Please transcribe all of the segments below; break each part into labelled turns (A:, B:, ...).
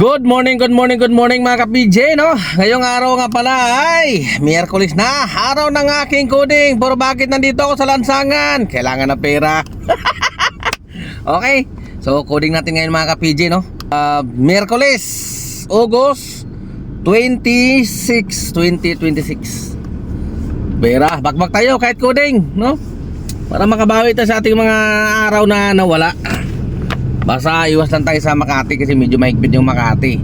A: Good morning, good morning, good morning mga ka-PJ, no? Ngayong araw nga pala ay Miyerkules na, araw ng aking coding. Pero bakit nandito ako sa lansangan? Kailangan ng pera. Okay, so coding natin ngayon mga ka-PJ, no? Miyerkules, August 26, 2026. Pera, bakbak tayo kahit coding, no? Para makabawi tayo sa ating mga araw na nawala. Basta iwas lang tayo sa Makati kasi medyo mahigpit yung Makati.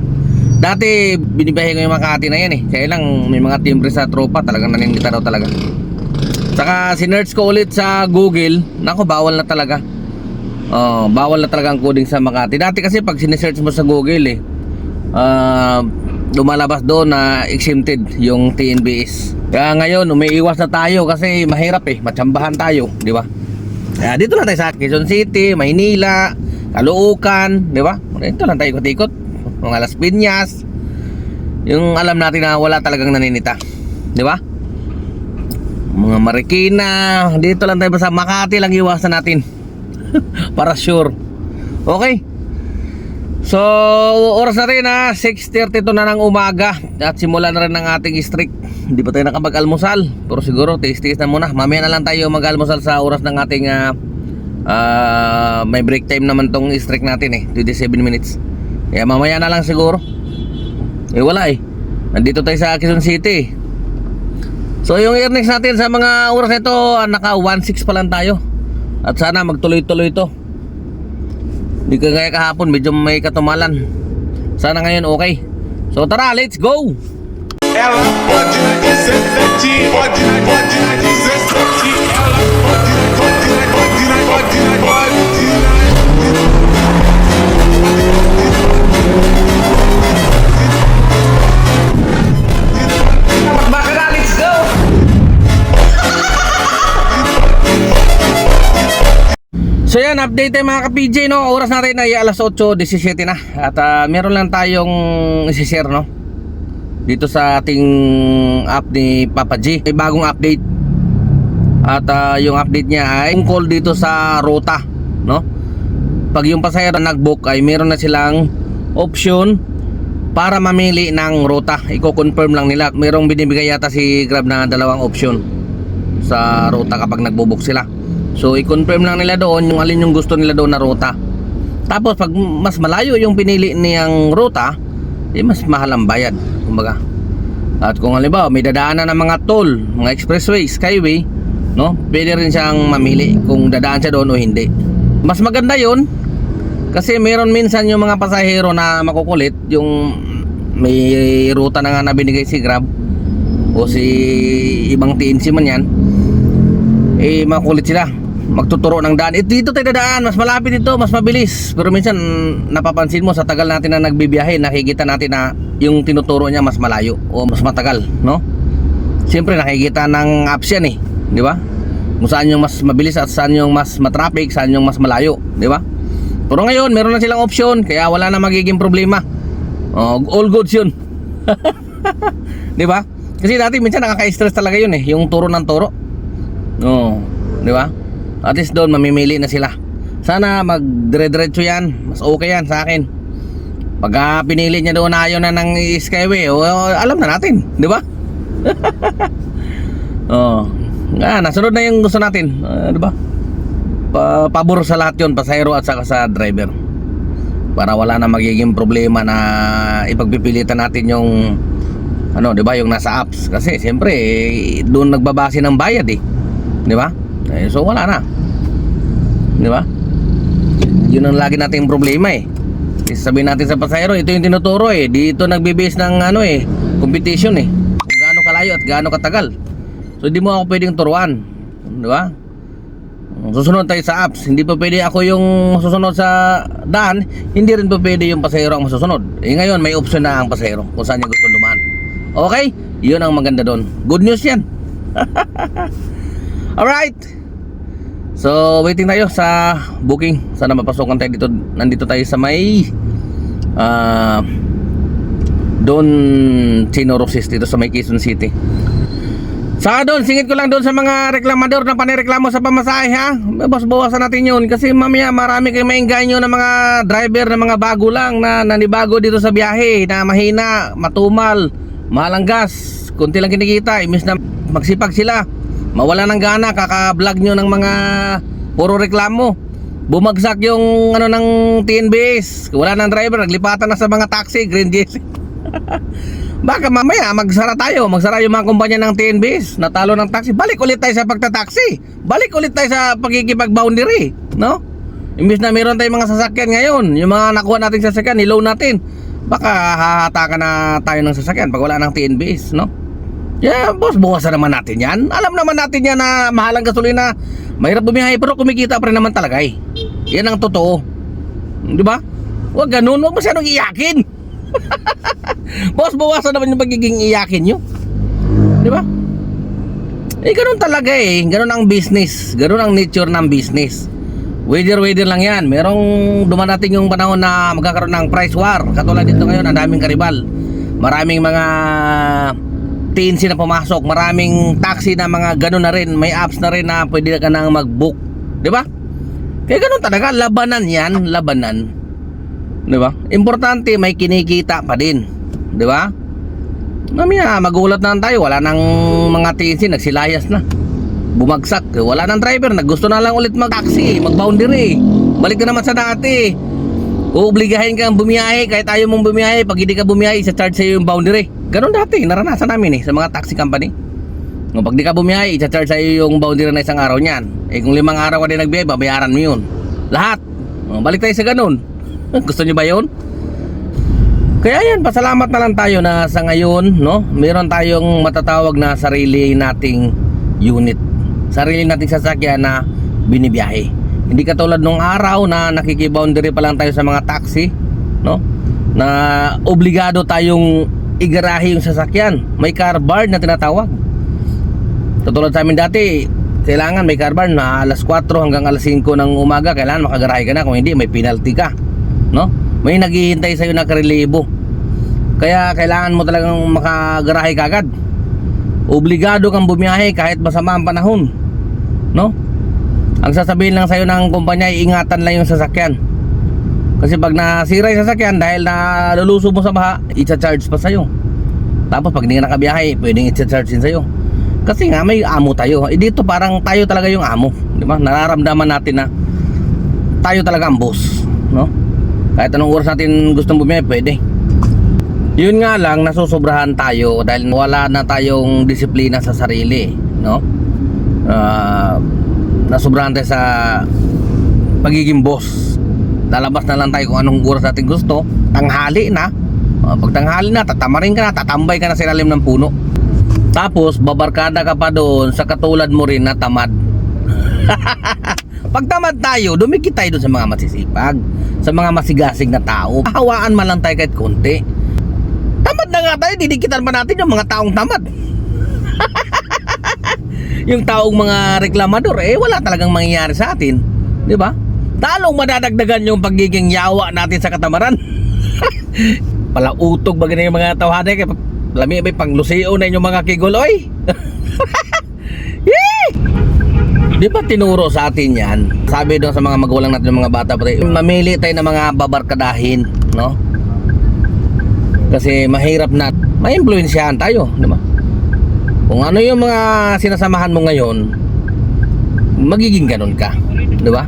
A: Dati binibiyahe ko yung Makati na yan eh. Kaya lang may mga timbre sa tropa, talagang naninita daw talaga. Saka sinearch ko ulit sa Google. Nako, bawal na talaga. Bawal na talaga ang coding sa Makati. Dati kasi pag sinesearch mo sa Google lumalabas doon na exempted yung TNBS. Kaya ngayon umiiwas na tayo kasi mahirap matsambahan tayo, di ba? Kaya dito lang tayo sa Quezon City, Maynila, Caloocan, di ba? Dito lang tayo ikot-ikot. Mga Las Piñas. Yung alam natin na wala talagang naninita, di ba? Mga Marikina. Dito lang tayo sa Makati lang iwasan natin. Para sure. Okay. So oras na rin 6:32 na ng umaga. At simula na rin ng ating streak. Hindi pa tayo nakapag-almusal, pero siguro tiis-tiis na muna. Mamaya na lang tayo mag-almusal sa oras ng ating may break time naman tong streak natin 27 minutes. Kaya mamaya na lang siguro. Wala nandito tayo sa Quezon City. So yung earnings natin sa mga oras nito, naka 1.6 pa lang tayo. At sana magtuloy-tuloy ito. Hindi kagaya kahapon, medyo may katumalan. Sana ngayon okay. So tara, let's go.
B: Ela pode dizer pode dizer ela pode.
A: Bakara, let's go. So yan, update tayo mga ka-PJ, no? Oras natin ay alas 8:17 na. At meron lang tayong isi-share, no? Dito sa ating app ni Papa G. May bagong update. At yung update niya ay tungkol dito sa ruta, no? Pag yung pasahero nag-book ay meron na silang option para mamili ng ruta. Iko-confirm lang nila. Merong binibigay yata si Grab na dalawang option sa ruta kapag nagbo-book sila. So i-confirm lang nila doon yung alin yung gusto nila doon na ruta. Tapos pag mas malayo yung pinili niyang ruta, mas mahal ang bayad, kumbaga. At kung halimbawa may dadaanan ng mga toll, mga expressway, skyway, no, pwede rin siyang mamili kung dadaan siya doon o hindi. Mas maganda yun kasi meron minsan yung mga pasahero na makukulit, yung may ruta na nga na binigay si Grab o si ibang TNC man yan, makulit sila, magtuturo ng daan. Dito tayo dadaan, mas malapit ito, mas mabilis. Pero minsan napapansin mo sa tagal natin na nagbibiyahe, nakikita natin na yung tinuturo niya mas malayo o mas matagal, no? Siyempre nakikita ng apps yan di ba? Kung saan yung mas mabilis at saan yung mas matraffic, saan yung mas malayo, di ba? Pero ngayon meron na silang option, kaya wala na magiging problema. All goods yun. Di ba? Kasi dati minsan nakaka-stress talaga yun yung turo ng turo. Di ba? At least doon mamimili na sila. Sana magdire-diretso yan. Mas okay yan sa akin. Pagka pinili niya doon na ayaw na ng skyway, alam na natin, di ba? Nasunod na yung gusto natin, di ba? Pabor sa lahat yun, pasahero at saka sa driver. Para wala na magiging problema na ipagpipilitan natin yung di ba, yung nasa apps. Kasi siyempre doon nagbabase ng bayad di ba? So wala na, di ba? Yun ang lagi nating problema sabihin natin sa pasahero, ito yung tinuturo dito nagbibase ng competition kung gaano kalayo at gaano katagal. So hindi mo ako pwedeng turuan, di ba? Susunod tayo sa apps. Hindi pa pwede ako yung susunod sa daan, hindi rin pa pwede yung pasahero ang masusunod. Ngayon may option na ang pasahero kung saan niya gusto dumaan. Okay? Yun ang maganda doon. Good news yan. Alright. So waiting tayo sa booking. Sana mapasukan tayo dito. Nandito tayo sa may Don Chino Roxas, dito sa may Quezon City. Saka doon, singit ko lang doon sa mga reklamador na panireklamo sa pamasahe ha. Bawas-bawasan natin yun. Kasi mamaya marami kayong maingganyo ng mga driver na mga bago lang na nanibago dito sa biyahe. Na mahina, matumal, mahal ang gas, kunti lang kinikita. Imbis na magsipag sila, mawala ng gana, kaka-vlog nyo ng mga puro reklamo. Bumagsak yung ano ng TNBS. Wala ng driver, naglipatan na sa mga taxi, Green Jersey. Baka mamaya magsara yung mga kumpanya ng TNBs, natalo ng taxi, balik ulit tayo sa pagtataxi, balik ulit tayo sa pagkikipag-boundary, no? Imbis na meron tayong mga sasakyan ngayon, yung mga nakuha nating sasakyan, niloan natin, baka hahatakan na tayo ng sasakyan pag wala ng TNBs, no? Yeah, boss, buwasan naman natin yan. Alam naman natin yan na mahal ang gasolina, mahirap bumiyahe, pero kumikita pa rin naman talaga eh. Yan ang totoo, di ba? Huwag ganun, huwag masyadong iyakin. Boss, bawasan naman yung pagiging iyakin nyo, di ba? Eh ganun talaga eh. Ganun ang business, ganun ang nature ng business. Weather lang yan. Merong dumarating yung panahon na magkakaroon ng price war. Katulad dito ngayon, ang daming karibal, maraming mga TNC na pumasok, maraming taxi na mga ganun na rin. May apps na rin na pwede ka nang mag-book, di ba? Kaya ganun talaga, labanan yan, labanan, di ba? Importante may kinikita pa din, di ba? Mamaya magulat na tayo, wala nang mga TNC, nagsilayas na, bumagsak, wala nang driver, naggusto na lang ulit mag-taxi, mag-boundary, balik na naman sa dati. Uubligahin kang bumiyahe kahit ayaw mong bumiyahe. Pag hindi ka bumiyahe, isa-charge sa'yo yung boundary. Ganon dati, naranasan namin sa mga taxi company. Pag di ka bumiyahe, isa-charge sa'yo yung boundary na isang araw niyan. Kung 5 araw ka din nagbiyahe, babayaran mo yun lahat. Balik tayo sa ganon. Gusto nyo ba yun? Kaya yan, pasalamat na lang tayo na sa ngayon, no, meron tayong matatawag na sarili nating unit, sarili nating sasakyan na binibiyahe. Hindi katulad nung araw na nakikiboundary pa lang tayo sa mga taxi, no, na obligado tayong igarahe yung sasakyan. May car bar na tinatawag. Katulad sa amin dati, kailangan may car bar na alas 4 hanggang alas 5 ng umaga, kailangan makagarahe ka na. Kung hindi, may penalty ka, no? May naghihintay sa'yo na karelibo. Kaya kailangan mo talagang makagarahe kagad. Obligado kang bumiyahe kahit masama ang panahon, no? Ang sasabihin lang sa'yo ng kumpanya, ingatan lang yung sasakyan. Kasi pag nasira yung sasakyan dahil naluluso mo sa baha, i-charge pa sa'yo. Tapos pag hindi ka nakabiyahe, pwedeng i-charge din sa'yo. Kasi nga may amo tayo. Dito parang tayo talaga yung amo, di ba? Nararamdaman natin na tayo talaga ang boss, no? Kahit anong oras natin gustong bumiyahe, pwede. Yun nga lang, nasusobrahan tayo dahil wala na tayong disiplina sa sarili, no? Nasobrahan tayo sa pagiging boss. Lalabas na lang tayo kung anong oras natin gusto. Tanghali na, pag tanghali na, tatamarin ka na, tatambay ka na sa ilalim ng puno. Tapos babarkada ka pa doon sa katulad mo rin na tamad. Pag tamad tayo, dumikit tayo doon sa mga masisipag, sa mga masigasig na tao. Hawaan man lang tayo kahit konti. Tamad na nga tayo, didikitan pa natin yung mga taong tamad. Yung taong mga reklamador, wala talagang mangyayari sa atin, di ba? Talong madadagdagan yung pagiging yawa natin sa katamaran. Palautog ba ganyan yung mga tawhana, kaya lami may pangluseo na yung mga kiguloy. Di ba tinuro sa atin yan? Sabi doon sa mga magulang natin, yung mga bata, mamili tayo ng mga babarkadahin, no? Kasi mahirap na ma-influensyahan tayo, di ba? Kung ano yung mga sinasamahan mo ngayon, magiging ganun ka, di ba?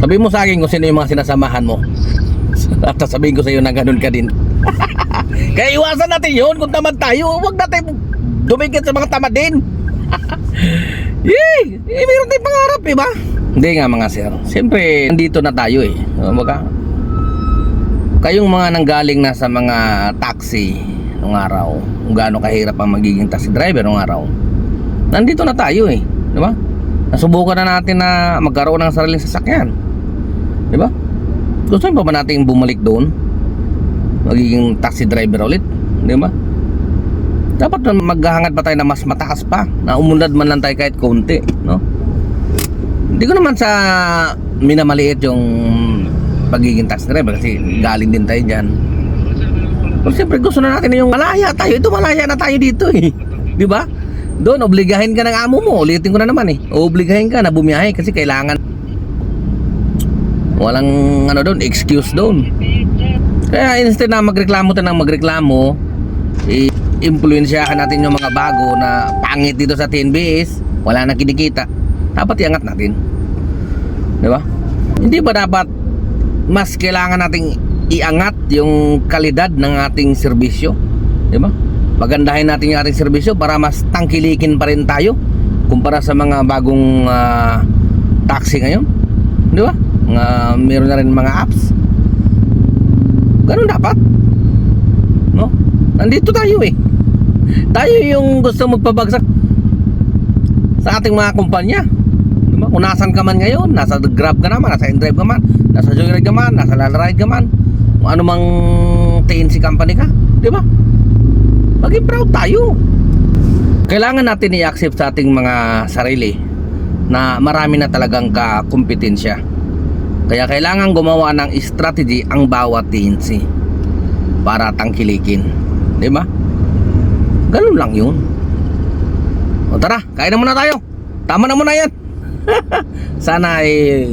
A: Sabihin mo sa akin kung sino yung mga sinasamahan mo, at sabihin ko sa iyo na ganun ka din. Kaya iwasan natin yun. Kung tamad tayo, huwag natin dumikit sa mga tamad din. Mayroon tayong pangarap, di ba? Hindi nga mga sir, siyempre nandito na tayo kayong mga nanggaling na sa mga taxi nung araw, kung gaano kahirap ang magiging taxi driver nung araw, nandito na tayo di ba? Nasubukan na natin na magkaroon ng sariling sasakyan, di ba? Gusto ba natin bumalik doon, magiging taxi driver ulit, di ba? Dapat maghahangad pa tayo na mas mataas pa, na umunlad man lang tayo kahit konti, no? Hindi ko naman sa minamaliit yung pagiging taxi driver kasi galing din tayo dyan. Pero siyempre gusto na natin yung malaya tayo. Ito malaya na tayo dito Di ba? Doon, obligahin ka ng amo mo. Ulitin ko na naman eh. Obligahin ka na bumiyahe kasi kailangan. Walang ano doon, excuse doon. Kaya instead na magreklamo tayo ng magreklamo, i-influensyahan natin yung mga bago na pangit dito sa TNBS, wala na kinikita. Dapat iangat natin. Di ba? Hindi ba dapat mas kailangan nating iangat yung kalidad ng ating serbisyo? Di ba? Pagandahin natin yung ating serbisyo para mas tangkilikin pa rin tayo kumpara sa mga bagong taxi ngayon. Di ba? Meron na rin mga apps. Ganun dapat. No? Nandito tayo eh. Tayo yung gusto magpabagsak sa ating mga kumpanya. Diba? Kung nasan ka man ngayon, nasa Grab ka naman, nasa InDrive ka man, nasa Joyride ka man, nasa Lalride ka man, kung ano mang TNC company ka, di ba? Maging proud tayo. Kailangan natin i-accept sa ating mga sarili na marami na talagang kakumpetensya. Kaya kailangan gumawa ng strategy ang bawat TNC para tangkilikin. Di ba? Ganun lang yun. O tara, kain na muna tayo. Tama na muna yan. Sana ay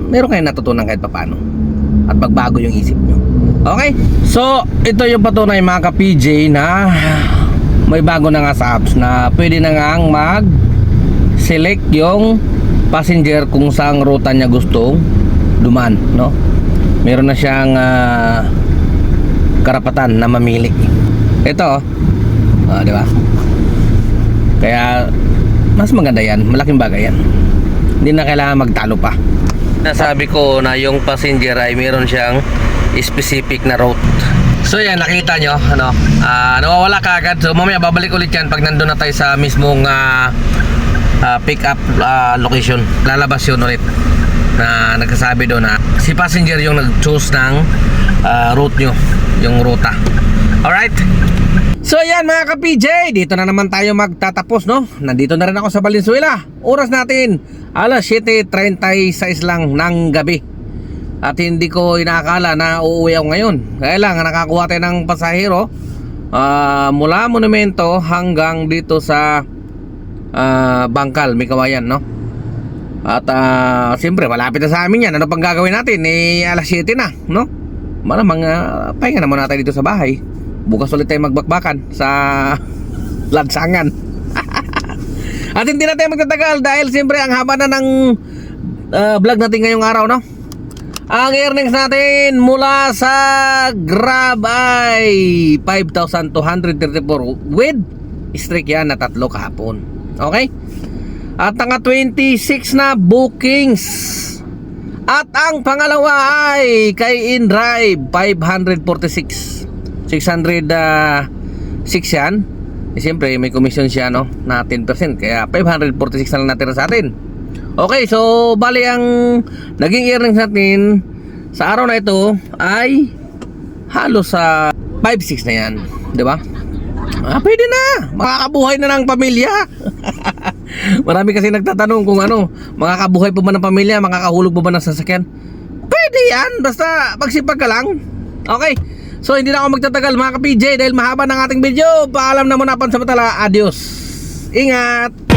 A: meron kayong natutunan kahit paano at magbago yung isip nyo. Okay? So, ito yung patunay mga ka-PJ na may bago na nga sa apps na pwede na nga mag-select yung passenger kung saang ruta niya gustong duman, no? Meron na siyang karapatan na mamili. Ito, di ba? Kaya mas maganda yan, malaking bagay yan. Hindi na kailangan magtalo pa. Nasabi ko na yung passenger ay meron siyang specific na route. So yan, nakita nyo, nawawala ka agad. So mamaya babalik ulit yan pag nandun na tayo sa mismong pick up location. Lalabas yun ulit na nagsasabi doon na si passenger yung nag-choose ng route nyo, yung ruta. Alright? So yan mga ka-PJ, dito na naman tayo magtatapos, no? Nandito na rin ako sa Valenzuela. Oras natin, alas 7:36 lang ng gabi. At hindi ko inaakala na uuwi ako ngayon. Kaya lang, nakakuha tayo ng pasahero mula Monumento hanggang dito sa Bangkal, Mikawayan, no? At siyempre malapit na sa amin yan. Ano pang gagawin natin? Alas 7 na, no? Malamang pahinga naman natin dito sa bahay. Bukas ulit tayo magbakbakan sa lansangan. At hindi na tayo magtatagal dahil siyempre ang haba na ng vlog natin ngayong araw, no? Ang earnings natin mula sa Grab ay 5,234 with streak yan na 3 kahapon. Okay? At ang 26 na bookings. At ang pangalawa ay kay InDrive 546. 606 yan. Siyempre may commission siya, no, na 10%. Kaya 546 na lang natira sa atin. Okay, so bali ang naging earnings natin sa araw na ito ay halos sa 5-6 na yan, di ba? Pwede na, makakabuhay na ng pamilya. Marami kasi nagtatanong kung makakabuhay pa ba ng pamilya, makakahulog pa ba ng sasakyan. Pwede yan, basta magsipag ka lang. Okay, so hindi na ako magtatagal mga ka-PJ dahil mahaba ng ating video. Paalam na muna, pansamantala, adios. Ingat.